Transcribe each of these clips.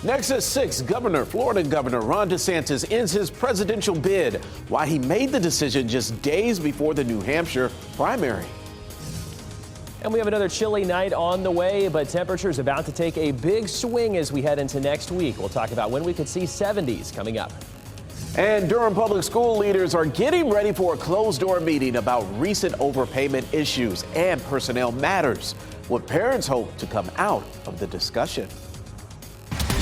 Next at 6, Florida Governor Ron DeSantis ends his presidential bid. Why he made the decision just days before the New Hampshire primary. And we have another chilly night on the way, but temperatures about to take a big swing as we head into next week. We'll talk about when we could see 70s coming up. And Durham Public School leaders are getting ready for a closed-door meeting about recent overpayment issues and personnel matters. What parents hope to come out of the discussion.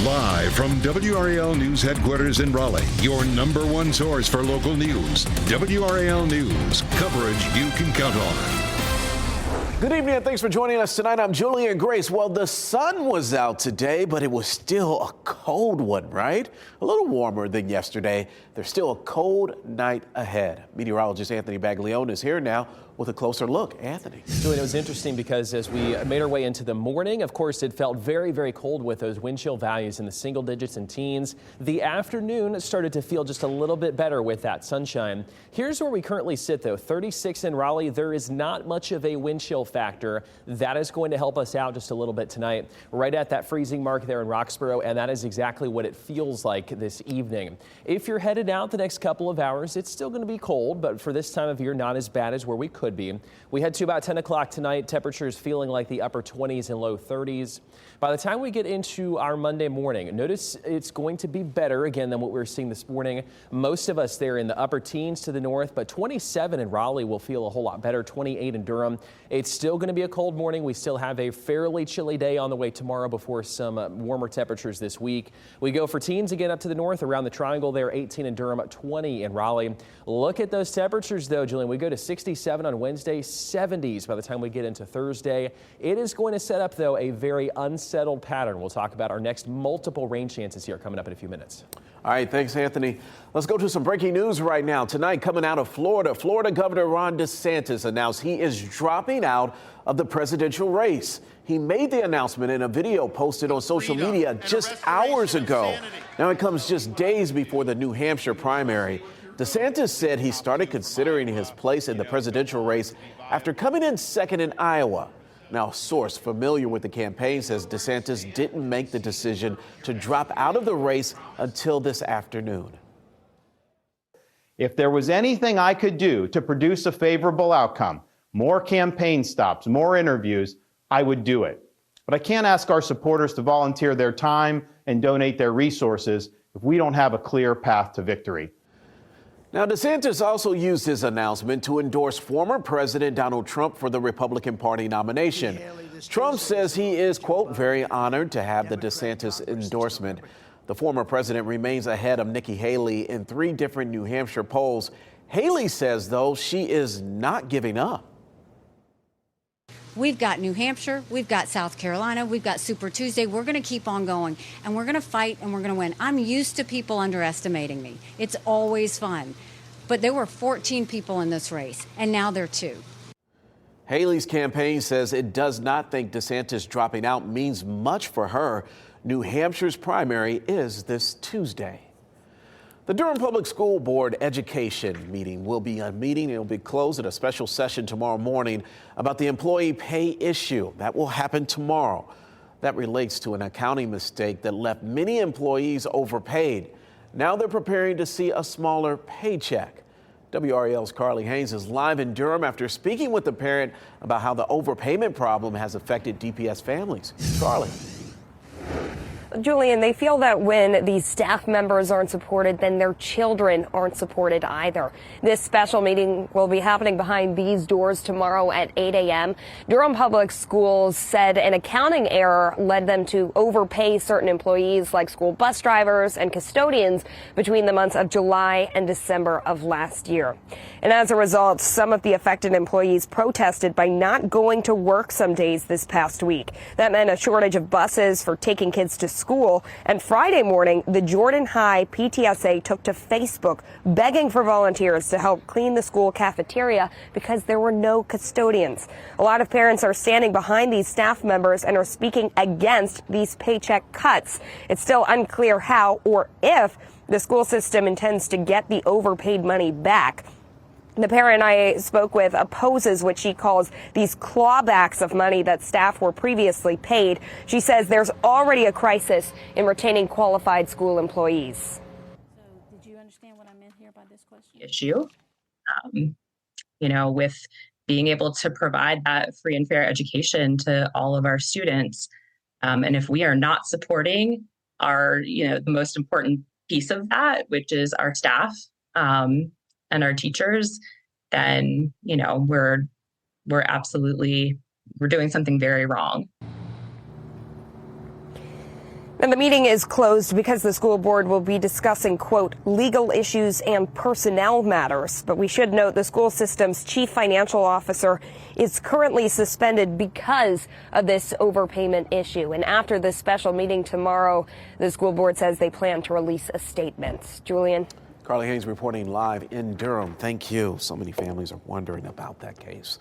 Live from WRAL News headquarters in Raleigh, your #1 source for local news. WRAL News, coverage you can count on. Good evening and thanks for joining us tonight. I'm Julian Grace. Well, the sun was out today, but it was still a cold one, right? A little warmer than yesterday. There's still a cold night ahead. Meteorologist Anthony Baglione is here now with a closer look. Anthony. Julian, it was interesting because as we made our way into the morning, of course, it felt very, very cold with those wind chill values in the single digits and teens. The afternoon started to feel just a little bit better with that sunshine. Here's where we currently sit, though. 36 in Raleigh. There is not much of a wind chill factor. That is going to help us out just a little bit tonight. Right at that freezing mark there in Roxborough, and that is exactly what it feels like this evening. If you're headed out the next couple of hours, it's still going to be cold, but for this time of year, not as bad as where we could be. We head to about 10 o'clock tonight. Temperatures feeling like the upper 20s and low 30s. By the time we get into our Monday morning, notice it's going to be better again than what we were seeing this morning. Most of us there in the upper teens to the north, but 27 in Raleigh will feel a whole lot better. 28 in Durham. It's still going to be a cold morning. We still have a fairly chilly day on the way tomorrow before some warmer temperatures this week. We go for teens again up to the north around the triangle there, 18 in Durham, 20 in Raleigh. Look at those temperatures though, Julian. We go to 67 on Wednesday, 70s by the time we get into Thursday. It is going to set up though a very unsettled pattern. We'll talk about our next multiple rain chances here coming up in a few minutes. All right, thanks, Anthony. Let's go to some breaking news right now. Tonight, coming out of Florida, Florida Governor Ron DeSantis announced he is dropping out of the presidential race. He made the announcement in a video posted on social media just hours ago. Now it comes just days before the New Hampshire primary. DeSantis said he started considering his place in the presidential race after coming in second in Iowa. Now, a source familiar with the campaign says DeSantis didn't make the decision to drop out of the race until this afternoon. If there was anything I could do to produce a favorable outcome, more campaign stops, more interviews, I would do it. But I can't ask our supporters to volunteer their time and donate their resources if we don't have a clear path to victory. Now, DeSantis also used his announcement to endorse former President Donald Trump for the Republican Party nomination. Trump says he is, quote, very honored to have the DeSantis endorsement. The former president remains ahead of Nikki Haley in 3 different New Hampshire polls. Haley says, though, she is not giving up. We've got New Hampshire, we've got South Carolina, we've got Super Tuesday. We're going to keep on going, and we're going to fight, and we're going to win. I'm used to people underestimating me. It's always fun. But there were 14 people in this race, and now there are 2. Haley's campaign says it does not think DeSantis dropping out means much for her. New Hampshire's primary is this Tuesday. The Durham Public School Board Education meeting will be a meeting. It will be closed at a special session tomorrow morning about the employee pay issue. That will happen tomorrow. That relates to an accounting mistake that left many employees overpaid. Now they're preparing to see a smaller paycheck. WRAL's Carly Haynes is live in Durham after speaking with the parent about how the overpayment problem has affected DPS families. Carly. Julian, they feel that when these staff members aren't supported, then their children aren't supported either. This special meeting will be happening behind these doors tomorrow at 8 a.m. Durham Public Schools said an accounting error led them to overpay certain employees like school bus drivers and custodians between the months of July and December of last year. And as a result, some of the affected employees protested by not going to work some days this past week. That meant a shortage of buses for taking kids to school. And Friday morning, the Jordan High PTSA took to Facebook begging for volunteers to help clean the school cafeteria because there were no custodians. A lot of parents are standing behind these staff members and are speaking against these paycheck cuts. It's still unclear how or if the school system intends to get the overpaid money back. The parent I spoke with opposes what she calls these clawbacks of money that staff were previously paid. She says there's already a crisis in retaining qualified school employees. So did you understand what I meant here by this question? Issue, with being able to provide that free and fair education to all of our students. And if we are not supporting the most important piece of that, which is our staff, and our teachers, then, we're doing something very wrong. And the meeting is closed because the school board will be discussing, quote, legal issues and personnel matters. But we should note the school system's chief financial officer is currently suspended because of this overpayment issue. And after this special meeting tomorrow, the school board says they plan to release a statement. Julian? Carly Haynes reporting live in Durham. Thank you. So many families are wondering about that case.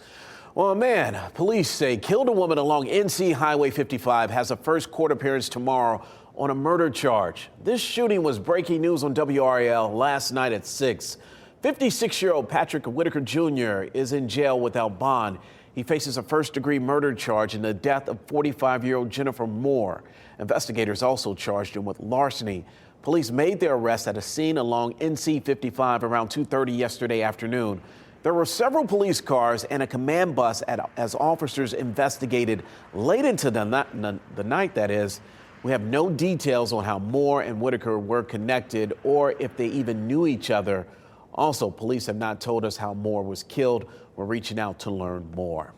Well, a man police say killed a woman along NC Highway 55 has a first court appearance tomorrow on a murder charge. This shooting was breaking news on WRAL last night at 6. 56-year-old Patrick Whitaker Jr. is in jail without bond. He faces a first-degree murder charge in the death of 45-year-old Jennifer Moore. Investigators also charged him with larceny. Police made their arrest at a scene along NC 55 around 2:30 yesterday afternoon. There were several police cars and a command bus as officers investigated late into the night, that is. We have no details on how Moore and Whitaker were connected or if they even knew each other. Also, police have not told us how Moore was killed. We're reaching out to learn more.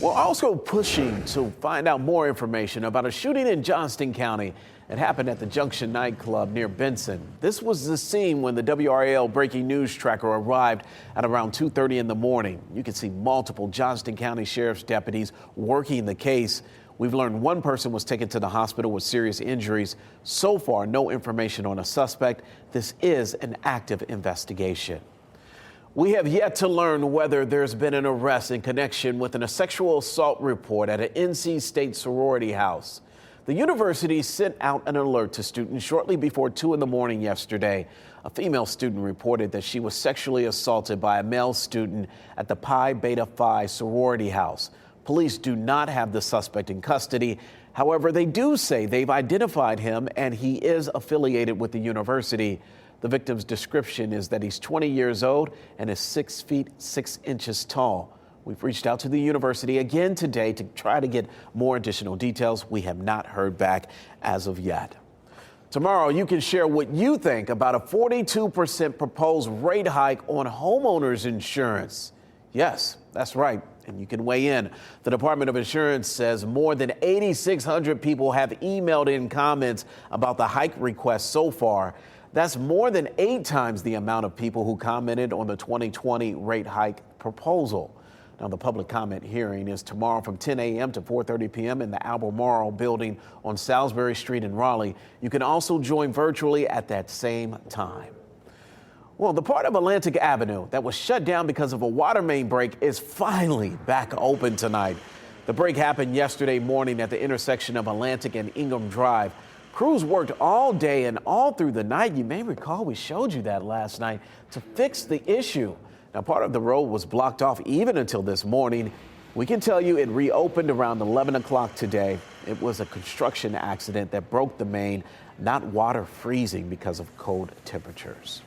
We're also pushing to find out more information about a shooting in Johnston County. It happened at the Junction nightclub near Benson. This was the scene when the WRAL breaking news tracker arrived at around 2:30 in the morning. You can see multiple Johnston County Sheriff's deputies working the case. We've learned one person was taken to the hospital with serious injuries. So far, no information on a suspect. This is an active investigation. We have yet to learn whether there's been an arrest in connection with a sexual assault report at an NC State sorority house. The university sent out an alert to students shortly before 2 in the morning yesterday. A female student reported that she was sexually assaulted by a male student at the Pi Beta Phi sorority house. Police do not have the suspect in custody. However, they do say they've identified him and he is affiliated with the university. The victim's description is that he's 20 years old and is 6 feet 6 inches tall. We've reached out to the university again today to try to get more additional details. We have not heard back as of yet. Tomorrow, you can share what you think about a 42% proposed rate hike on homeowners insurance. Yes, that's right. And you can weigh in. The Department of Insurance says more than 8,600 people have emailed in comments about the hike request so far. That's more than 8 times the amount of people who commented on the 2020 rate hike proposal. Now, the public comment hearing is tomorrow from 10 a.m. to 4:30 p.m. in the Albemarle building on Salisbury Street in Raleigh. You can also join virtually at that same time. Well, the part of Atlantic Avenue that was shut down because of a water main break is finally back open tonight. The break happened yesterday morning at the intersection of Atlantic and Ingham Drive. Crews worked all day and all through the night. You may recall we showed you that last night to fix the issue. Now, part of the road was blocked off even until this morning. We can tell you it reopened around 11 o'clock today. It was a construction accident that broke the main, not water freezing because of cold temperatures.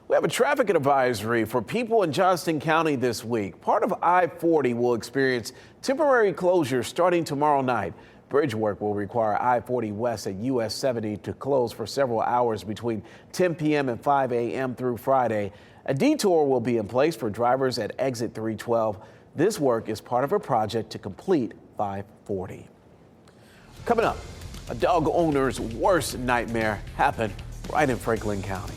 We have a traffic advisory for people in Johnston County this week. Part of I-40 will experience temporary closure starting tomorrow night. Bridge work will require I-40 West at US 70 to close for several hours between 10 p.m. and 5 a.m. through Friday. A detour will be in place for drivers at exit 312. This work is part of a project to complete 540. Coming up, a dog owner's worst nightmare happened right in Franklin County.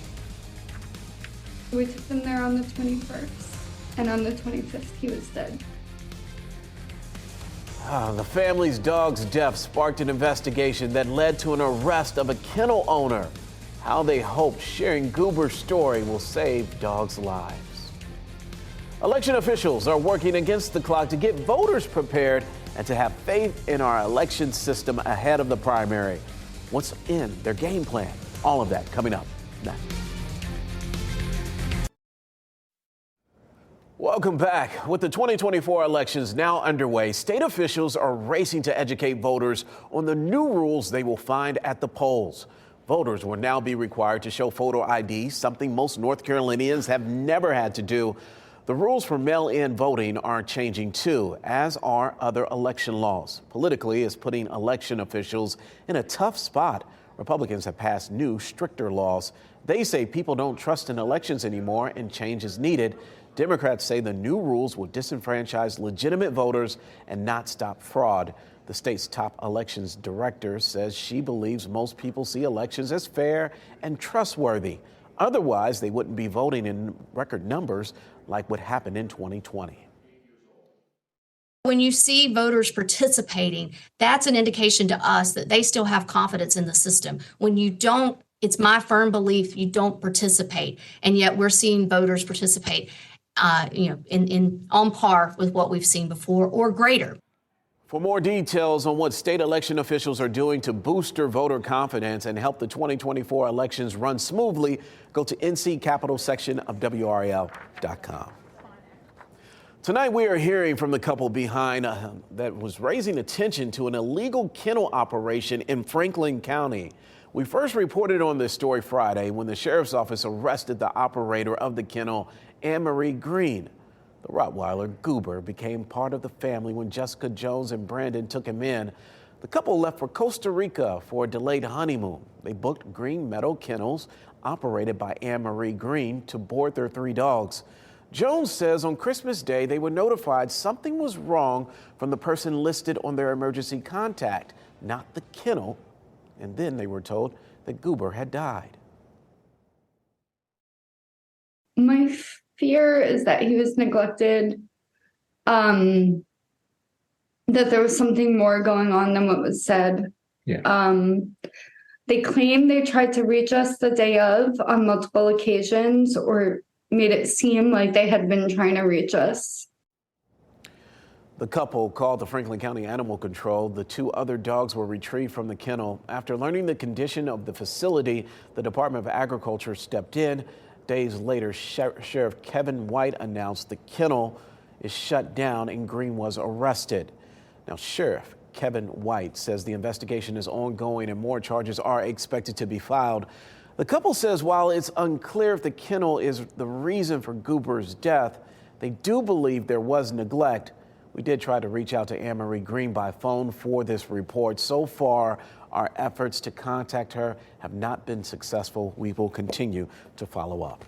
We took him there on the 21st, and on the 25th, he was dead. The family's dog's death sparked an investigation that led to an arrest of a kennel owner. How they hope sharing Goober's story will save dogs' lives. Election officials are working against the clock to get voters prepared and to have faith in our election system ahead of the primary. What's in their game plan? All of that coming up next. Welcome back. With the 2024 elections now underway, state officials are racing to educate voters on the new rules they will find at the polls. Voters will now be required to show photo ID, something most North Carolinians have never had to do. The rules for mail-in voting are changing too, as are other election laws. Politically, it's putting election officials in a tough spot. Republicans have passed new, stricter laws. They say people don't trust in elections anymore and change is needed. Democrats say the new rules will disenfranchise legitimate voters and not stop fraud. The state's top elections director says she believes most people see elections as fair and trustworthy. Otherwise, they wouldn't be voting in record numbers like what happened in 2020. When you see voters participating, that's an indication to us that they still have confidence in the system. When you don't, it's my firm belief you don't participate, and yet we're seeing voters participate, in on par with what we've seen before or greater. For more details on what state election officials are doing to boost voter confidence and help the 2024 elections run smoothly, go to NC Capital section of WRAL.com. Tonight, we are hearing from the couple behind that was raising attention to an illegal kennel operation in Franklin County. We first reported on this story Friday when the sheriff's office arrested the operator of the kennel, Anne-Marie Green. The Rottweiler Goober became part of the family when Jessica Jones and Brandon took him in. The couple left for Costa Rica for a delayed honeymoon. They booked Green Meadow Kennels, operated by Anne-Marie Green, to board their 3 dogs. Jones says on Christmas Day they were notified something was wrong from the person listed on their emergency contact, not the kennel. And then they were told that Goober had died. My fear is that he was neglected, that there was something more going on than what was said. Yeah. They claim they tried to reach us the day of on multiple occasions, or made it seem like they had been trying to reach us. The couple called the Franklin County Animal Control. The 2 other dogs were retrieved from the kennel. After learning the condition of the facility, the Department of Agriculture stepped in. Days later, Sheriff Kevin White announced the kennel is shut down and Green was arrested. Now, Sheriff Kevin White says the investigation is ongoing and more charges are expected to be filed. The couple says while it's unclear if the kennel is the reason for Goober's death, they do believe there was neglect. We did try to reach out to Anne-Marie Green by phone for this report. So far, our efforts to contact her have not been successful. We will continue to follow up.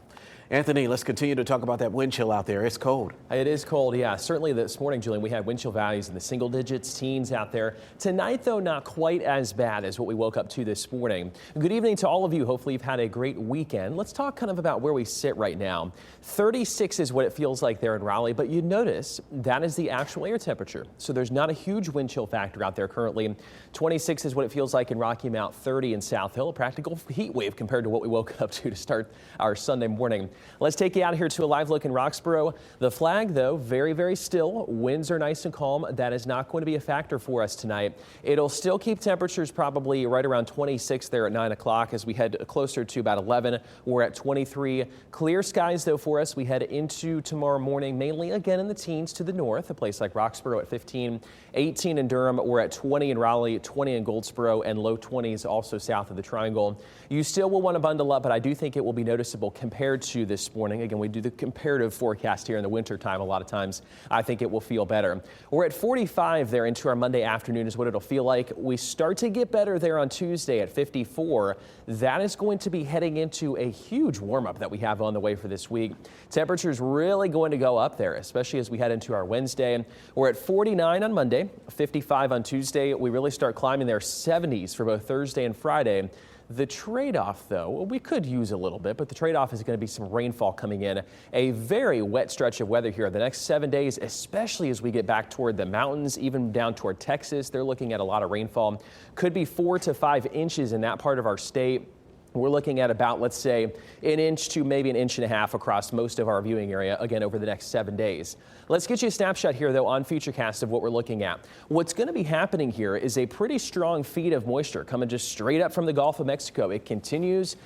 Anthony, let's continue to talk about that wind chill out there. It's cold. It is cold, yeah. Certainly this morning, Julian, we had wind chill values in the single digits, teens out there. Tonight, though, not quite as bad as what we woke up to this morning. Good evening to all of you. Hopefully you've had a great weekend. Let's talk kind of about where we sit right now. 36 is what it feels like there in Raleigh, but you notice that is the actual air temperature. So there's not a huge wind chill factor out there currently. 26 is what it feels like in Rocky Mount, 30 in South Hill, a practical heat wave compared to what we woke up to start our Sunday morning. Let's take you out here to a live look in Roxborough. The flag, though, very, very still. Winds are nice and calm. That is not going to be a factor for us tonight. It'll still keep temperatures probably right around 26 there at 9 o'clock as we head closer to about 11. We're at 23. Clear skies, though, for us. We head into tomorrow morning, mainly again in the teens to the north, a place like Roxborough at 15, 18 in Durham. We're at 20 in Raleigh, 20 in Goldsboro, and low 20s also south of the Triangle. You still will want to bundle up, but I do think it will be noticeable compared to this morning. Again, we do the comparative forecast here in the winter time a lot of times. I think it will feel better. We're at 45 there into our Monday afternoon is what it'll feel like. We start to get better there on Tuesday at 54. That is going to be heading into a huge warm-up that we have on the way for this week. Temperatures really going to go up there, especially as we head into our Wednesday. We're at 49 on Monday, 55 on Tuesday. We really start climbing their 70s for both Thursday and Friday. The trade-off, though, we could use a little bit, but the trade-off is going to be some rainfall coming in. A very wet stretch of weather here the next 7 days, especially as we get back toward the mountains, even down toward Texas. They're looking at a lot of rainfall. Could be 4 to 5 inches in that part of our state. We're looking at about, let's say, 1 inch to maybe 1.5 inches across most of our viewing area, again, over the next 7 days. Let's get you a snapshot here, though, on Futurecast of what we're looking at. What's going to be happening here is a pretty strong feed of moisture coming just straight up from the Gulf of Mexico. It continues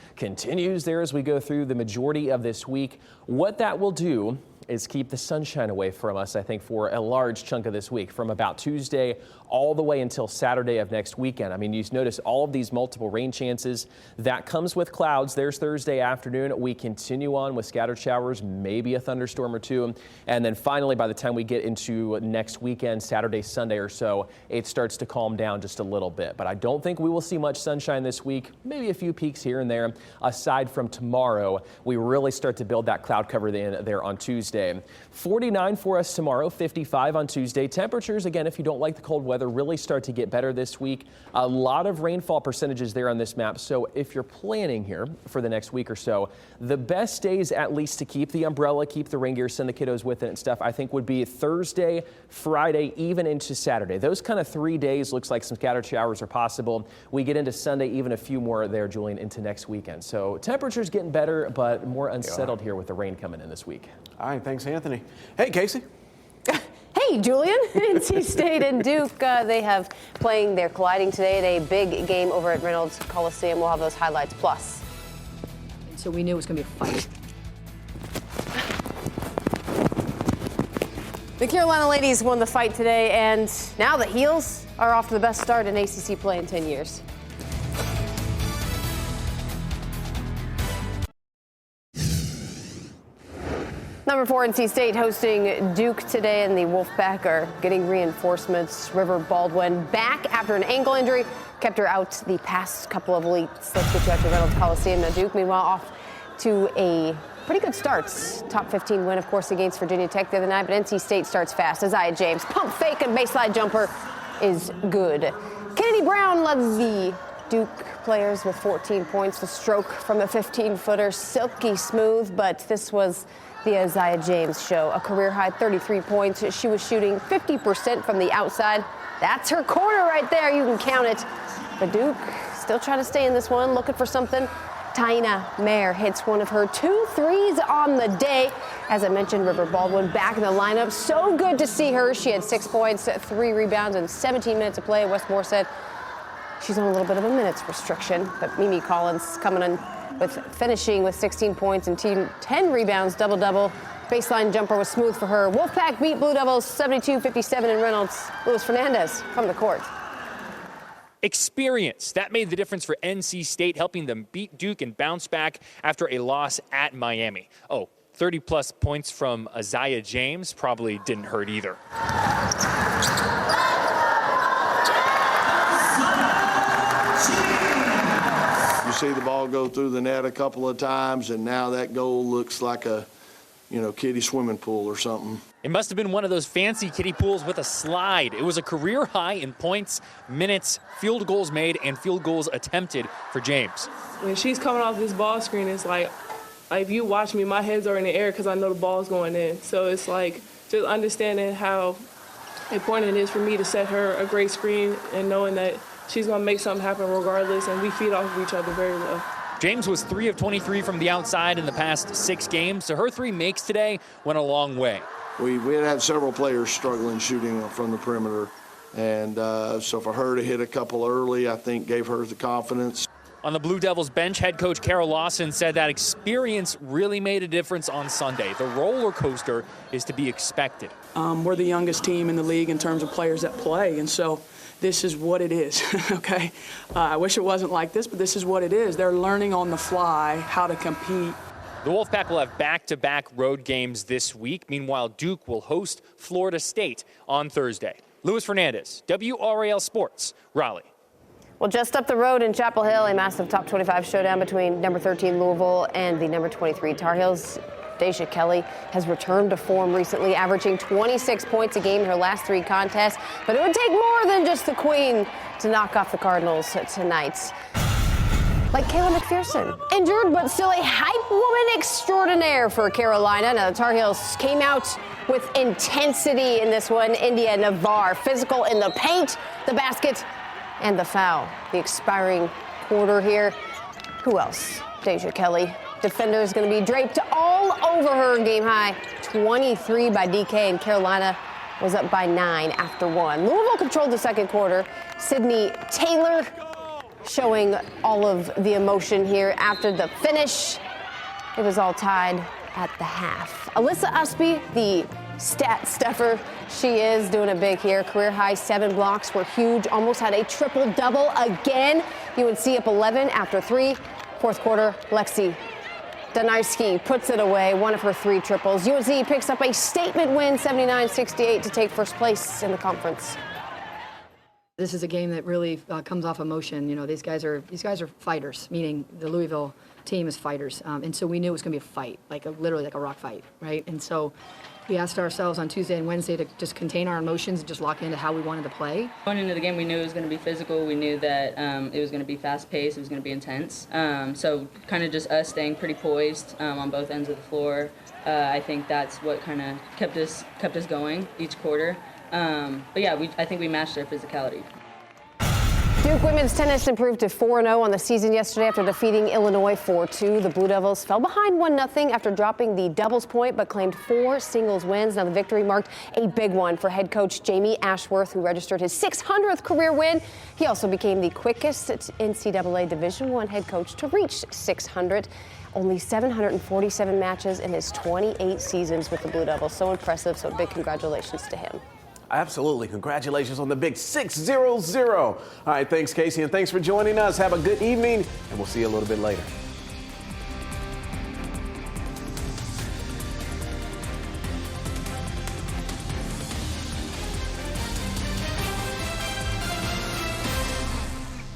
there as we go through the majority of this week. What that will do is keep the sunshine away from us, I think, for a large chunk of this week, from about Tuesday all the way until Saturday of next weekend. I mean, you notice all of these multiple rain chances. That comes with clouds. There's Thursday afternoon. We continue on with scattered showers, maybe a thunderstorm or two. And then finally, by the time we get into next weekend, Saturday, Sunday or so, it starts to calm down just a little bit. But I don't think we will see much sunshine this week, maybe a few peaks here and there. Aside from tomorrow, we really start to build that cloud cover there on Tuesday. 49 for us tomorrow, 55 on Tuesday. Temperatures, again, if you don't like the cold weather, really start to get better this week. A lot of rainfall percentages there on this map. So if you're planning here for the next week or so, the best days at least to keep the umbrella, keep the rain gear, send the kiddos with it and stuff, I think would be Thursday, Friday, even into Saturday. Those kind of 3 days looks like some scattered showers are possible. We get into Sunday, even a few more there, Julian, into next weekend. So temperatures getting better, but more unsettled here with the rain coming in this week. All right, thanks, Anthony. Hey, Casey. Hey, Julian. NC State and Duke, they have they're colliding today at a big game over at Reynolds Coliseum. We'll have those highlights plus. So we knew it was going to be a fight. The Carolina ladies won the fight today, and now the Heels are off to the best start in ACC play in 10 years. Number 4, NC State hosting Duke today, and the Wolfpack are getting reinforcements. River Baldwin back after an ankle injury, kept her out the past couple of weeks. Let's get you out to Reynolds Coliseum. Now Duke, meanwhile, off to a pretty good start. Top 15 win, of course, against Virginia Tech the other night, but NC State starts fast. Isaiah James, pump fake and baseline jumper is good. Kennedy Brown led the Duke players with 14 points. The stroke from the 15-footer, silky smooth, but this was the Isaiah James show. A career-high 33 points. She was shooting 50% from the outside. That's her corner right there. You can count it. But Duke still trying to stay in this one, looking for something. Taina Mayer hits one of her 2 threes on the day. As I mentioned, River Baldwin back in the lineup. So good to see her. She had 6 points, 3 rebounds, and 17 minutes of play. Westmore said she's on a little bit of a minutes restriction. But Mimi Collins coming in with finishing with 16 points and 10 rebounds, double-double. Baseline jumper was smooth for her. Wolfpack beat Blue Devils 72-57 in Reynolds. Luis Fernandez from the court. Experience. That made the difference for NC State, helping them beat Duke and bounce back after a loss at Miami. 30-plus points from Isaiah James probably didn't hurt either. You see the ball go through the net a couple of times, and now that goal looks like a, kiddie swimming pool or something. It must have been one of those fancy kiddie pools with a slide. It was a career high in points, minutes, field goals made, and field goals attempted for James. When she's coming off this ball screen, it's like if you watch me, my head's are in the air because I know the ball's going in. So it's like just understanding how important it is for me to set her a great screen and knowing that she's going to make something happen regardless, and we feed off of each other very well. James was 3 of 23 from the outside in the past 6 games, so her 3 makes today went a long way. We had several players struggling shooting from the perimeter, and so for her to hit a couple early, I think gave her the confidence. On the Blue Devils bench, head coach Carol Lawson said that experience really made a difference on Sunday. The roller coaster is to be expected. We're the youngest team in the league in terms of players that play, and so this is what it is, okay? I wish it wasn't like this, but this is what it is. They're learning on the fly how to compete. The Wolfpack will have back-to-back road games this week. Meanwhile, Duke will host Florida State on Thursday. Luis Fernandez, WRAL Sports, Raleigh. Well, just up the road in Chapel Hill, a massive top 25 showdown between number 13 Louisville and the number 23 Tar Heels. Deja Kelly has returned to form recently, averaging 26 points a game in her last 3 contests. But it would take more than just the Queen to knock off the Cardinals tonight. Like Kayla McPherson, injured but still a hype woman extraordinaire for Carolina. Now the Tar Heels came out with intensity in this one. India Navarre, physical in the paint, the basket, and the foul. The expiring quarter here. Who else? Deja Kelly. Defender is going to be draped all over her. Game high 23 by DK, and Carolina was up by 9 after 1. Louisville controlled the second quarter. Sydney Taylor showing all of the emotion here after the finish. It was all tied at the half. Alyssa Usby, the stat stuffer she is, doing it big here. Career high 7 blocks were huge. Almost had a triple-double again. UNC up 11 after 3. Fourth quarter, Lexi Donarski puts it away, one of her 3 triples. UNC picks up a statement win, 79-68, to take first place in the conference. This is a game that really comes off emotion. You know, these guys are fighters, meaning the Louisville team is fighters. And so we knew it was going to be a fight, literally like a rock fight, right? And so we asked ourselves on Tuesday and Wednesday to just contain our emotions and just lock into how we wanted to play. Going into the game, we knew it was going to be physical. We knew that it was going to be fast-paced. It was going to be intense. So kind of just us staying pretty poised on both ends of the floor. I think that's what kind of kept us going each quarter. But yeah, I think we matched their physicality. Duke women's tennis improved to 4-0 on the season yesterday after defeating Illinois 4-2. The Blue Devils fell behind 1-0 after dropping the doubles point, but claimed 4 singles wins. Now the victory marked a big one for head coach Jamie Ashworth, who registered his 600th career win. He also became the quickest NCAA Division I head coach to reach 600. Only 747 matches in his 28 seasons with the Blue Devils. So impressive. So big congratulations to him. Absolutely. Congratulations on the big 600. All right, thanks, Casey, and thanks for joining us. Have a good evening, and we'll see you a little bit later.